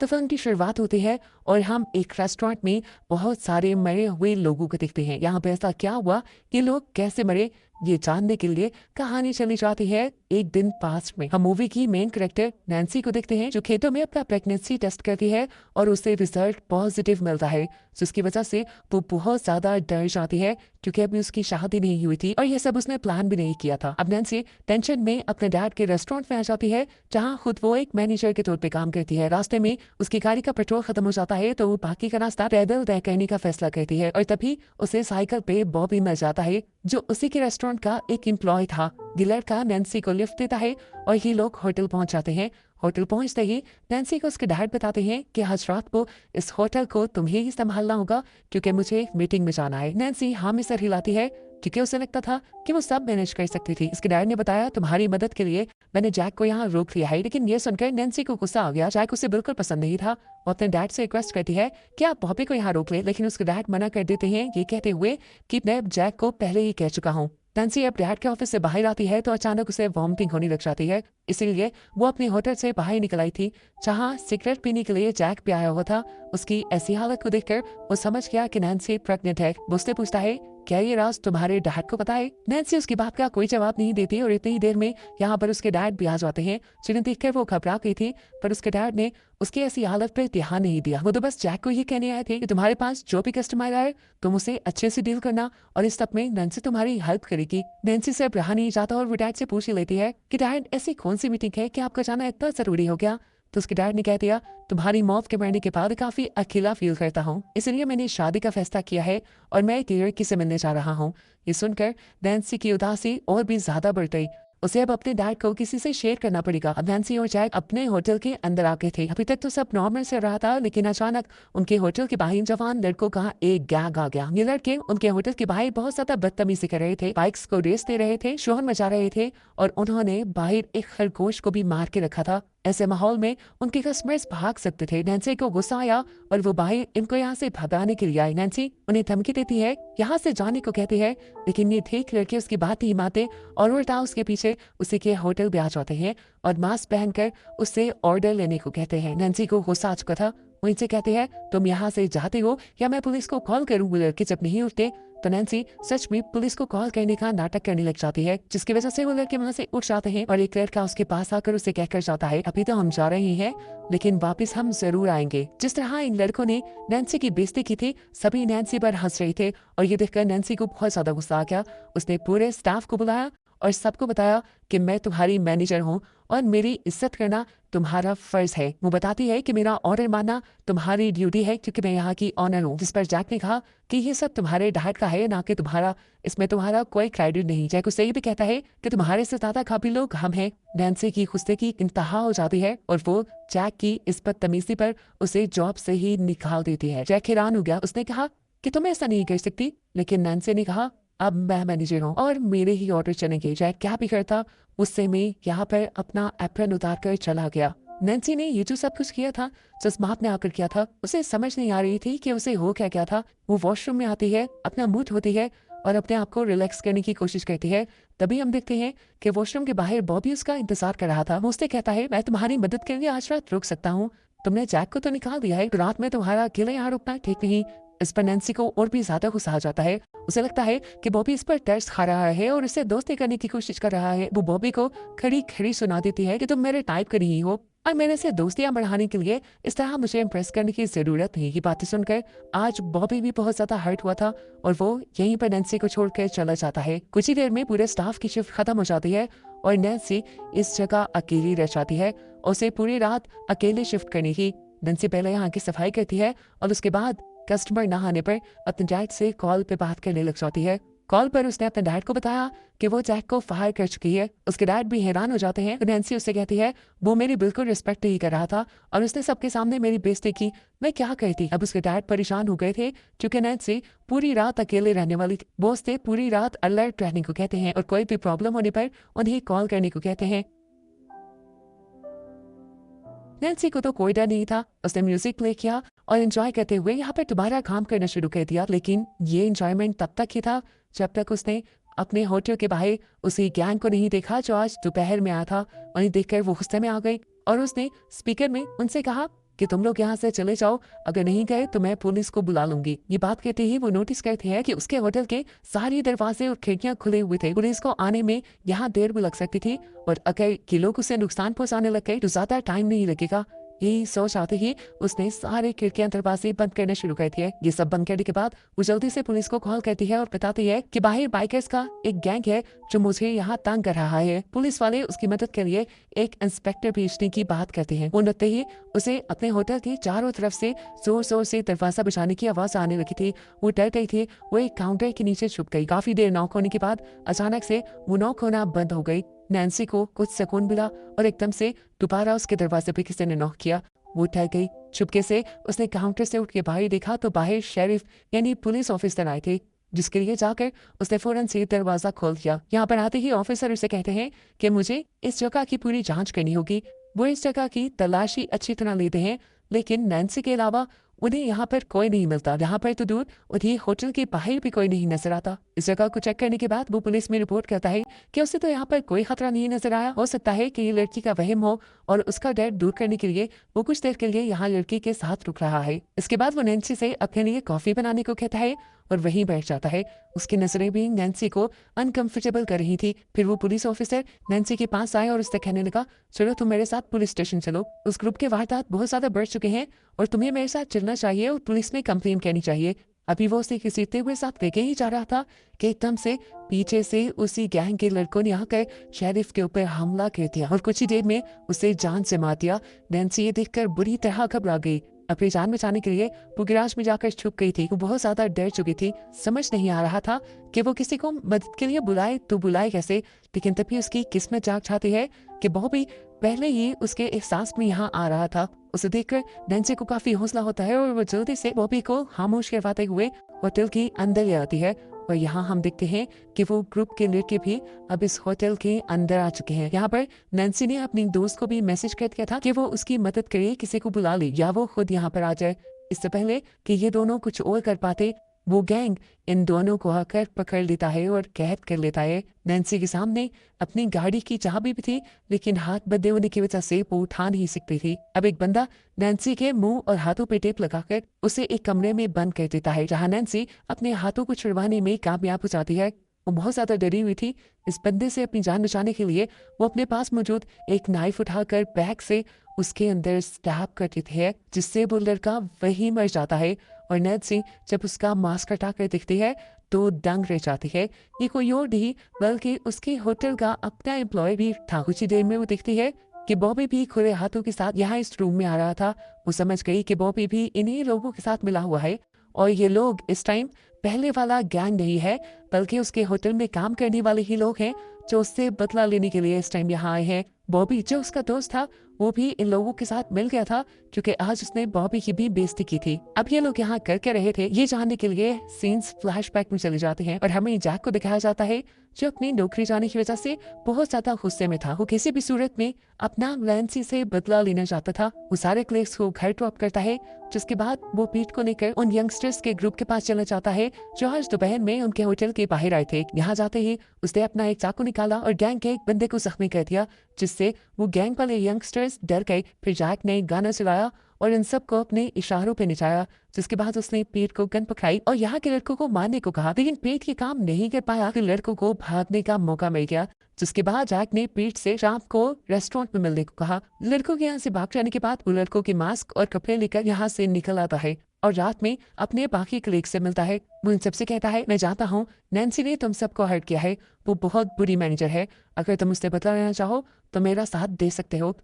तो फिल्म की शुरुआत होती है और हम एक रेस्टोरेंट में बहुत सारे मरे हुए लोगों को देखते हैं। यहाँ पे ऐसा क्या हुआ, ये लोग कैसे मरे, ये जानने के लिए कहानी चली जाती है एक दिन पास्ट में। हम मूवी की मेन कैरेक्टर नैन्सी को देखते हैं जो खेतों में अपना प्रेगनेंसी टेस्ट करती है और उसे रिजल्ट पॉजिटिव मिलता है, जिसकी वजह से वो बहुत ज्यादा डर जाती है क्योंकि अभी उसकी शादी नहीं हुई थी और यह सब उसने प्लान भी नहीं किया था। अब नैन्सी टेंशन में अपने डैड के रेस्टोरेंट में आ जाती है जहाँ खुद वो एक मैनेजर के तौर पे काम करती है। रास्ते में उसकी गाड़ी का पेट्रोल खत्म हो जाता है तो वो बाकी का रास्ता पैदल तय करने का फैसला करती है और तभी उसे साइकिल पे बॉबी मिल जाता है जो उसी के रेस्टोरेंट का एक एम्प्लॉय था। ये लड़का नैन्सी को लिफ्ट देता है और ये लोग होटल पहुंच जाते हैं। होटल पहुंचते ही नैन्सी को उसके डैड बताते हैं कि आज रात को इस होटल को तुम्हें ही संभालना होगा क्योंकि मुझे मीटिंग में जाना है। नैन्सी हाँ में सर हिलाती है क्योंकि उसे लगता था कि वो सब मैनेज कर सकती थी। इसके डैड ने बताया तुम्हारी मदद के लिए मैंने जैक को यहाँ रोक लिया है, लेकिन ये सुनकर नैन्सी को गुस्सा आ गया। जैक उसे बिल्कुल पसंद नहीं था। वो अपने डैड से रिक्वेस्ट करती है कि आप बॉबी को यहाँ रोक ले, लेकिन उसके डैड मना कर देते हैं ये कहते हुए कि मैं जैक को पहले ही कह चुका हूँ। नैन्सी अब डैड के ऑफिस से बाहर आती है तो अचानक उसे वॉमिटिंग होने लग जाती है, इसीलिए वो अपने होटल से बाहर निकल आई थी जहाँ सिगरेट पीने के लिए जैक भी आया हुआ था। उसकी ऐसी हालत को देखकर वो समझ गया कि नैन्सी प्रेग्नेंट है। वो उससे पूछता है क्या ये राज तुम्हारे डैड को पता है? नैन्सी उसकी बात का कोई जवाब नहीं देती और इतनी ही देर में यहाँ पर उसके डैड भी आ जाते हैं, जिन्हें देखकर वो घबरा गई थी, पर उसके डैड ने उसकी ऐसी हालत पर ध्यान नहीं दिया। वो तो बस जैक को ये कहने आए थे कि तुम्हारे पास जो भी कस्टमर आए तुम उसे अच्छे से डील करना और इस सब में नैन्सी तुम्हारी हेल्प करेगी। नैन्सी से अब रहा नहीं जाता और वो डैड से पूछ ही लेती है कि डैड ऐसी कौन सी मीटिंग है कि आपका जाना इतना जरूरी हो गया? तो उसके डैड ने कह दिया तुम्हारी मौत के मरने के बाद काफी अकेला फील करता हूँ, इसलिए मैंने शादी का फैसला किया है और मैं एक लड़की से मिलने जा रहा हूँ। ये सुनकर नैन्सी की उदासी और भी ज्यादा बढ़ गई। उसे अब अपने डैड को किसी से शेयर करना पड़ेगा। अब नैन्सी और जैक अपने होटल के अंदर आ गए थे। अभी तक तो सब नॉर्मल से रहा था, लेकिन अचानक उनके होटल के बाहर जवान लड़कों का एक गैंग आ गया। ये लड़के उनके होटल के बाहर बहुत ज्यादा बदतमीजी कर रहे थे, बाइक्स को रेस दे रहे थे, शोर मचा रहे थे और उन्होंने बाहर एक खरगोश को भी मार के रखा था। ऐसे माहौल में उनके कस्टमर्स भाग सकते थे। नैन्सी को गुस्सा आया और वो बाहर इनको यहाँ से भगाने के लिए आई। नैन्सी उन्हें धमकी देती है, यहाँ से जाने को कहती है, लेकिन ये ठीक लड़के उसकी बात नहीं मानते और उल्टा उसके पीछे उसी के होटल पे आ जाते हैं और मास्क पहनकर उससे ऑर्डर लेने को कहते हैं। नैन्सी को गुस्सा आ चुका था। वो इनसे कहते हैं तुम यहाँ से जाते हो या मैं पुलिस को कॉल करूँ। वो लड़के जब नहीं उठते तो नैन्सी सच में पुलिस को कॉल करने का नाटक करने लग जाती है, जिसकी वजह से वो लड़के वहाँ से उठ जाते हैं और एक लड़का उसके पास आकर उसे कहकर जाता है अभी तो हम जा रहे हैं लेकिन वापस हम जरूर आएंगे। जिस तरह इन लड़कों ने नैन्सी की बेइज्जती की थी सभी नैन्सी पर हंस रहे थे और ये देखकर नैन्सी को बहुत ज्यादा गुस्सा आ गया। उसने पूरे स्टाफ को बुलाया और सबको बताया कि मैं तुम्हारी मैनेजर हूँ और मेरी इज्जत करना तुम्हारा फर्ज है। वो बताती है कि मेरा ऑर्डर मानना तुम्हारी ड्यूटी है क्योंकि मैं यहाँ की ऑनर हूँ। जिस पर जैक ने कहा कि ये सब तुम्हारे डैड का है ना कि तुम्हारा, इसमें तुम्हारा कोई क्रेडिट नहीं। जैक उससे ये भी कहता है कि तुम्हारे से ज्यादा काफी लोग हम हैं। नैन्सी की गुस्से की इंतहा हो जाती है और वो जैक की इस बदतमीजी पर उसे जॉब से ही निकाल देती है। जैक हैरान हो गया। उसने कहा कि तुम ऐसा नहीं कर सकती, लेकिन नैन्सी ने कहा अब मैं मैनेजर हूँ और मेरे ही ऑर्डर चलेंगे। जैक क्या भी करता उससे मैं यहाँ पर अपना एप्रन उतार कर चला गया। नैन्सी ने ये जो सब कुछ किया था जिस बाप ने आकर किया था उसे समझ नहीं आ रही थी कि उसे हो क्या क्या था। वो वॉशरूम में आती है, अपना मुंह धोती है और अपने आप को रिलैक्स करने की कोशिश करती है। तभी हम देखते हैं कि वॉशरूम के बाहर बॉबी उसका इंतजार कर रहा था। वो उससे कहता है मैं तुम्हारी मदद के लिए आज रात रुक सकता हूँ, तुमने जैक को तो निकाल दिया है, तो रात में तुम्हारा अकेले यहाँ रुकना ठीक नहीं। इस पर नैन्सी को और भी ज्यादा गुस्सा आ जाता है। उसे लगता है कि बॉबी इस पर टर्स खा रहा है और इसे दोस्ती करने की कोशिश कर रहा है। वो बॉबी को खड़ी खड़ी सुना देती है कि तुम मेरे टाइप का नहीं हो और मेरे से दोस्तियां बढ़ाने के लिए इस तरह मुझे इम्प्रेस करने की जरूरत नहीं। ये बातें सुनकर आज बॉबी भी बहुत ज्यादा हर्ट हुआ था और वो यहीं पर नैन्सी को छोड़कर चला जाता है। कुछ ही देर में पूरे स्टाफ की शिफ्ट खत्म हो जाती है और नैन्सी इस जगह अकेली रह जाती है। उसे पूरी रात अकेले शिफ्ट करनी थी। नैन्सी पहले यहाँ की सफाई करती है और उसके बाद कस्टमर न आने पर अपने डैड से कॉल पे बात करने लग जाती है। कॉल पर उसने अपने डैड को बताया कि वो जैक को फायर कर चुकी है। उसके डैड भी हैरान हो जाते हैं। नैन्सी उससे कहती है वो मेरी बिल्कुल रिस्पेक्ट नहीं कर रहा था और उसने सबके सामने मेरी बेइज्जती की, मैं क्या करती। अब उसके डैड परेशान हो गए थे क्योंकि नैन्सी पूरी रात अकेले रहने वाली थी। वो उससे पूरी रात अलर्ट रहने को कहते हैं और कोई भी प्रॉब्लम होने पर उन्हें कॉल करने को कहते हैं। नैन्सी को तो कोई डर नहीं था। उसने म्यूजिक प्ले किया और एंजॉय करते हुए यहाँ पर दोबारा काम करना शुरू कर दिया, लेकिन ये एंजॉयमेंट तब तक ही था जब तक उसने अपने होटल के बाहर उसी गैंग को नहीं देखा जो आज दोपहर में आया था। उन्हें देखकर वो गुस्से में आ गई और उसने स्पीकर में उनसे कहा कि तुम लोग यहाँ से चले जाओ, अगर नहीं गए तो मैं पुलिस को बुला लूंगी। ये बात कहते ही वो नोटिस करते हैं कि उसके होटल के सारे दरवाजे और खिड़कियां खुले हुए थे। पुलिस को आने में यहाँ देर भी लग सकती थी और अगर ये लोग उसे नुकसान पहुंचाने लग गए तो ज्यादा टाइम नहीं लगेगा। यही सोच आते ही उसने सारे खिड़कियां दरवाजे बंद करना शुरू कर दिए। ये सब बंद करने के बाद वो जल्दी से पुलिस को कॉल करती है और बताती है कि बाहर बाइकर्स का एक गैंग है जो मुझे यहाँ तंग कर रहा है। पुलिस वाले उसकी मदद के लिए एक इंस्पेक्टर भेजने की बात करते हैं। वो नते ही उसे अपने होटल की चारों तरफ से जोर जोर से दरवाजा बजाने की आवाज आने लगी थी। वो डर गई थी। वो एक काउंटर के नीचे छुप गई। काफी देर नॉक होने के बाद अचानक से वो नॉक होना बंद हो गई। नैन्सी को कुछ सुकून मिला और एकदम से दोबारा उसके दरवाजे पे किसी ने नॉक किया। वो ठहर गई। चुपके से उसने काउंटर से उठ के बाहर देखा तो बाहर शेरिफ यानी पुलिस ऑफिसर आए थे, जिसके लिए जाकर उसने फौरन से दरवाजा खोल दिया। यहाँ पर आते ही ऑफिसर उसे कहते हैं कि मुझे इस जगह की पूरी जांच करनी होगी। वो इस जगह की तलाशी अच्छी तरह लेते हैं, लेकिन नैन्सी के अलावा उन्हें यहाँ पर कोई नहीं मिलता। यहाँ पर तो दूर उन्हें होटल के बाहर भी कोई नहीं नजर आता। इस जगह को चेक करने के बाद वो पुलिस में रिपोर्ट करता है कि उसे तो यहाँ पर कोई खतरा नहीं नजर आया। हो सकता है कि ये लड़की का वहम हो और उसका डर दूर करने के लिए वो कुछ देर के लिए यहाँ लड़की के साथ रुक रहा है। इसके बाद वो नैन्सी से अपने लिए कॉफी बनाने को कहता है और वहीं बैठ जाता है। उसकी नजरें भी नैन्सी को अनकंफर्टेबल कर रही थी। फिर वो पुलिस ऑफिसर नैन्सी के पास आए और उससे कहने लगा, चलो तुम मेरे साथ पुलिस स्टेशन चलो। उस ग्रुप के वारदात बहुत ज्यादा बढ़ चुके हैं और तुम्हें मेरे साथ चलना चाहिए और पुलिस में कंप्लेन करनी चाहिए। अभी वो उसे घसीटते हुए साथ लेके ही जा रहा था कि एकदम से पीछे से उसी गैंग के लड़कों ने आकर शेरिफ के ऊपर हमला कर दिया और कुछ ही देर में उसे जान से मार दिया। नैन्सी ये देखकर बुरी तरह घबरा गई। अपनी जान बचाने के लिए वो गिराज में जाकर छुप गई थी। वो बहुत ज्यादा डर चुकी थी। समझ नहीं आ रहा था कि वो किसी को मदद के लिए बुलाए तो बुलाए कैसे। लेकिन तभी उसकी किस्मत जाग जाती है कि बॉबी पहले ही उसके एहसास में यहाँ आ रहा था। उसे देखकर नैन्सी को काफी हौसला होता है और वो जल्दी से बॉबी को खामोश करवाते हुए होटल के अंदर ले आती है। और यहाँ हम देखते हैं कि वो ग्रुप के लड़के भी अब इस होटल के अंदर आ चुके हैं। यहाँ पर नैन्सी ने अपनी दोस्त को भी मैसेज कर दिया था कि वो उसकी मदद करे, किसी को बुला ले या वो खुद यहाँ पर आ जाए। इससे पहले कि ये दोनों कुछ और कर पाते, वो गैंग इन दोनों को आकर पकड़ लेता है और कैद कर लेता है। नैन्सी के सामने अपनी गाड़ी की चाबी भी थी, लेकिन हाथ बंधे होने की वजह से वो उठा नहीं सकती थी। अब एक बंदा नैन्सी के मुंह और हाथों पे टेप लगाकर उसे एक कमरे में बंद कर देता है, जहां नैन्सी अपने हाथों को छुड़वाने में कामयाब हो जाती है। वो बहुत ज्यादा डरी हुई थी। इस बंदे से अपनी जान बचाने के लिए वो अपने पास मौजूद एक नाइफ उठाकर बैग से उसके अंदर स्टैब कर देती है, जिससे वो लड़का वही मर जाता है। और नैन्सी जब उसका मास्क हटा कर दिखती है तो दंग रह जाती है। ये कोई और नहीं बल्कि उसके होटल का अपना एम्प्लॉय भी था। कुछ ही देर में वो देखती है कि बॉबी भी खुले हाथों के साथ यहाँ इस रूम में आ रहा था। वो समझ गई कि बॉबी भी इन्हीं लोगों के साथ मिला हुआ है और ये लोग इस टाइम पहले वाला गैंग नहीं है, बल्कि उसके होटल में काम करने वाले ही लोग हैं जो उससे बदला लेने के लिए इस टाइम यहाँ आए हैं। बॉबी जो उसका दोस्त था वो भी इन लोगों के साथ मिल गया था, क्योंकि आज उसने बॉबी की भी बेइज्जती की थी। अब ये लोग यहाँ कर क्या रहे थे ये जानने के लिए सीन्स फ्लैशबैक में चले जाते हैं और हमें जैक को दिखाया जाता है जो अपनी नौकरी जाने की वजह से बहुत ज्यादा गुस्से में था। वो किसी भी सूरत में अपना नैन्सी से बदला लेना चाहता था। वो सारे क्लेक्स को घर ड्रॉप करता है, जिसके बाद वो पीट को लेकर उन यंगस्टर्स के ग्रुप के पास चलना चाहता है जो आज दोपहर में उनके होटल के बाहर आए थे। यहाँ जाते ही उसने अपना एक चाकू निकाला और गैंग के एक बंदे को जख्मी कर दिया, जिससे वो गैंग वाले यंगस्टर्स डर गए। फिर जैक ने गाना चलाया और इन सब को अपने इशारों पे नचाया, जिसके बाद उसने पीट को गन पकड़ाई और यहाँ के लड़कों को मारने को कहा, लेकिन पीट ये काम नहीं कर पाया। फिर लड़कों को भागने का मौका मिल गया, जिसके बाद जैक ने पीट से शाम को रेस्टोरेंट में मिलने को कहा। लड़कों के यहाँ से भाग जाने के बाद वो लड़कों के मास्क और कपड़े लेकर यहाँ से निकल आता है और रात में अपने बाकी कलीग से मिलता है। वो इन सबसे कहता है, मैं जानता हूँ नैन्सी ने तुम सबको हर्ट किया है, वो बहुत बुरी मैनेजर है, अगर तुम उससे बदला लेना चाहो तो मेरा साथ दे सकते हो।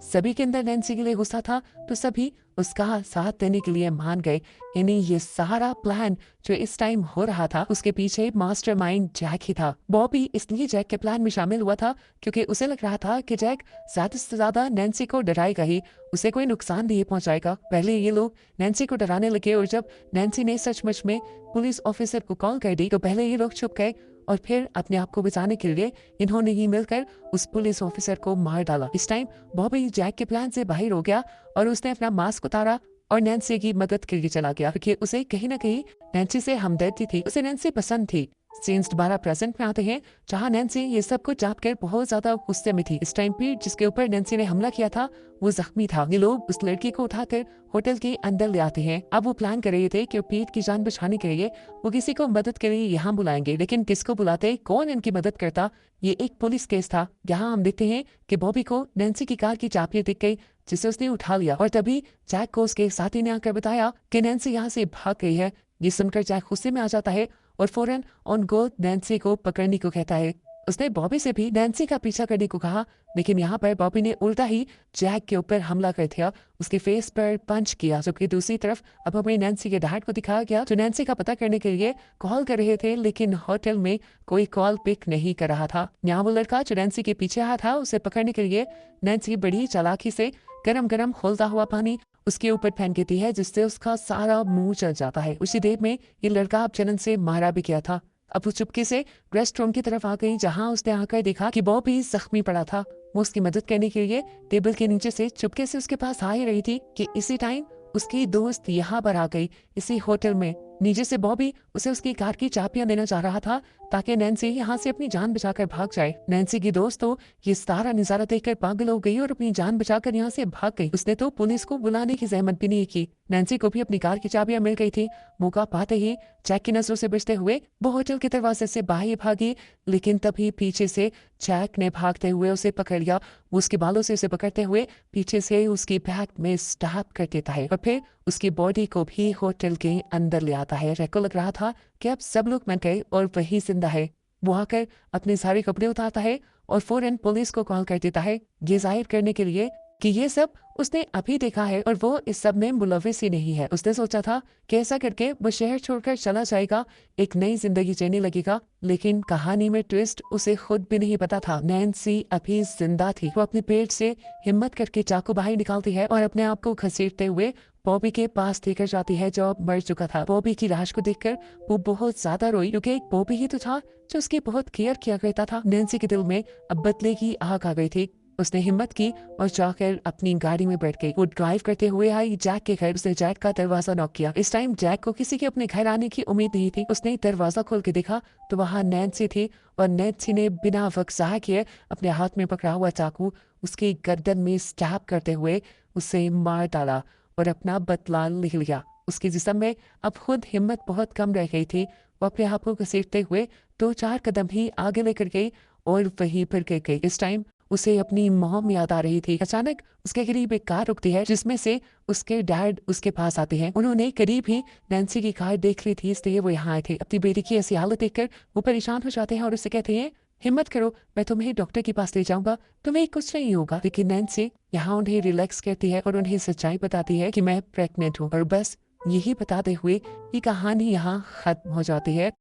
सभी के अंदर नैन्सी के लिए गुस्सा था तो सभी उसका साथ देने के लिए मान गए। यानी ये सारा प्लान जो इस टाइम हो रहा था उसके पीछे मास्टरमाइंड जैक ही था। बॉबी इसलिए जैक के प्लान में शामिल हुआ था क्योंकि उसे लग रहा था कि जैक ज्यादा से ज्यादा नैन्सी को डराएगा ही, उसे कोई नुकसान नहीं पहुंचाएगा। पहले ये लोग नैन्सी को डराने लगे और जब नैन्सी ने सचमुच में पुलिस ऑफिसर को कॉल कर दी तो पहले ये लोग छुप गए और फिर अपने आप को बचाने के लिए इन्होंने ही मिलकर उस पुलिस ऑफिसर को मार डाला। इस टाइम बॉबी जैक के प्लान से बाहर हो गया और उसने अपना मास्क उतारा और नैन्सी की मदद के लिए चला गया, क्योंकि उसे कहीं ना कहीं नैन्सी से हमदर्दी थी। उसे नैन्सी पसंद थी। सीन्स दोबारा प्रेजेंट में आते हैं जहाँ नैन्सी ये सब कुछ जाप कर बहुत ज्यादा गुस्से में थी। इस टाइम पे जिसके ऊपर नैन्सी ने हमला किया था वो जख्मी था। ये लोग उस लड़की को उठाकर होटल के अंदर ले आते हैं। अब वो प्लान कर रहे थे कि पीट की जान बचाने के लिए वो किसी को मदद के लिए यहाँ बुलाएंगे, लेकिन किसको बुलाते, कौन इनकी मदद करता। ये एक पुलिस केस था। यहाँ हम देखते हैं कि बॉबी को नैन्सी की कार की चाबियां दिख गई जिसे उसने उठा लिया और तभी जैक को उसके साथी ने आकर बताया कि नैन्सी यहाँ से भाग गई है। ये सुनकर जैक गुस्से में आ जाता है और फौरन ऑन गो नैन्सी को पकड़ने को कहता है। उसने बॉबी से भी नैन्सी का पीछा करने को कहा, लेकिन यहाँ पर बॉबी ने उल्टा ही जैक के ऊपर हमला कर दिया, उसके फेस पर पंच किया। जबकि दूसरी तरफ अब हमें नैन्सी के डैड को दिखाया गया जो नैन्सी का पता करने के लिए कॉल कर रहे थे, लेकिन होटल में कोई कॉल पिक नहीं कर रहा था। यहाँ वो लड़का जो नैन्सी के पीछे आया था उसे पकड़ने के लिए नैन्सी बड़ी चालाकी से गरम गरम खोलता हुआ पानी उसके ऊपर फेंक देती है, जिससे उसका सारा मुंह चल जाता है। उसी देर में ये लड़का अब जलन से मारा भी गया था। अब वो चुपके से रेस्ट रूम की तरफ आ गई जहां उसने आकर देखा कि बॉबी जख्मी पड़ा था। वो उसकी मदद करने के लिए टेबल के नीचे से चुपके से उसके पास आ ही रही थी कि इसी टाइम उसकी दोस्त यहाँ पर आ गई इसी होटल में। नीचे से बॉबी उसे उसकी कार की चाबियां देना चाह रहा था ताकि नैन्सी यहाँ से अपनी जान बचाकर भाग जाए। नैन्सी की दोस्त तो ये सारा नजारा देखकर पागल हो गई और अपनी जान बचाकर यहाँ से भाग गई। उसने तो पुलिस को बुलाने की जहमत भी नहीं की। नैन्सी को भी अपनी कार की चाबियां मिल गई थी। मौका पाते ही जैक की नजरों से बचते हुए वो होटल के दरवाजे से बाहर भागी, लेकिन तभी पीछे से जैक ने भागते हुए उसे पकड़ लिया। वो उसके बालों से उसे पकड़ते हुए पीछे से उसकी बैक में स्टैब कर देता है और फिर उसकी बॉडी को भी होटल के अंदर ले आता है। जैक को लग रहा था कि अब सब लोग मर गए और वही जिंदा है। वो आकर अपने सारे कपड़े उतारता है और फौरन पुलिस को कॉल कर देता है, ये जाहिर करने के लिए कि ये सब उसने अभी देखा है और वो इस सब में मुलविस ही नहीं है। उसने सोचा था कि ऐसा करके वो शहर छोड़कर चला जाएगा, एक नई जिंदगी जीने लगेगा, लेकिन कहानी में ट्विस्ट उसे खुद भी नहीं पता था। नैन्सी अभी जिंदा थी। वो अपने पेट से हिम्मत करके चाकू बाहर निकालती है और अपने आप को घसीटते हुए बॉबी के पास लेकर जाती है जो अब मर चुका था। बॉबी की लाश को देखकर वो बहुत ज्यादा रोई क्योंकि एक बॉबी ही तो था जो उसकी बहुत केयर किया करता था। नैन्सी के दिल में अब बदले की आग आ गई थी। उसने हिम्मत की और जाकर अपनी गाड़ी में बैठ गई। वो ड्राइव करते हुए आई जैक के घर। उसने जैक का दरवाजा नॉक किया। इस टाइम जैक को किसी के अपने घर आने की उम्मीद नहीं थी। उसने दरवाजा खोल के देखा तो वहाँ नैन्सी थी और नैन्सी ने बिना वक्त ज़ाया किए अपने हाथ में पकड़ा हुआ चाकू उसकी गर्दन में स्टैब करते हुए उसे मार डाला और अपना बदला लिख लिया। उसके जिस्म में अब खुद हिम्मत बहुत कम रह गई थी। वो अपने आप को घसीटते हुए 2-4 कदम ही आगे लेकर गई और वहीं पर गिर गई। इस टाइम उसे अपनी मॉम याद आ रही थी। अचानक उसके करीब एक कार रुकती है जिसमें से उसके डैड उसके पास आते हैं। उन्होंने करीब ही नैन्सी की कार देख ली थी, इसलिए वो यहाँ आए थे। अपनी बेटी की ऐसी हालत देखकर वो परेशान हो जाते हैं और उससे कहते हैं, हिम्मत करो, मैं तुम्हें डॉक्टर के पास ले जाऊंगा, तुम्हें कुछ नहीं होगा। लेकिन नैन्सी यहाँ उन्हें रिलैक्स करती है और उन्हें सच्चाई बताती है कि मैं प्रेग्नेंट हूँ। और बस यही बताते हुए ये कहानी यहाँ खत्म हो जाती है।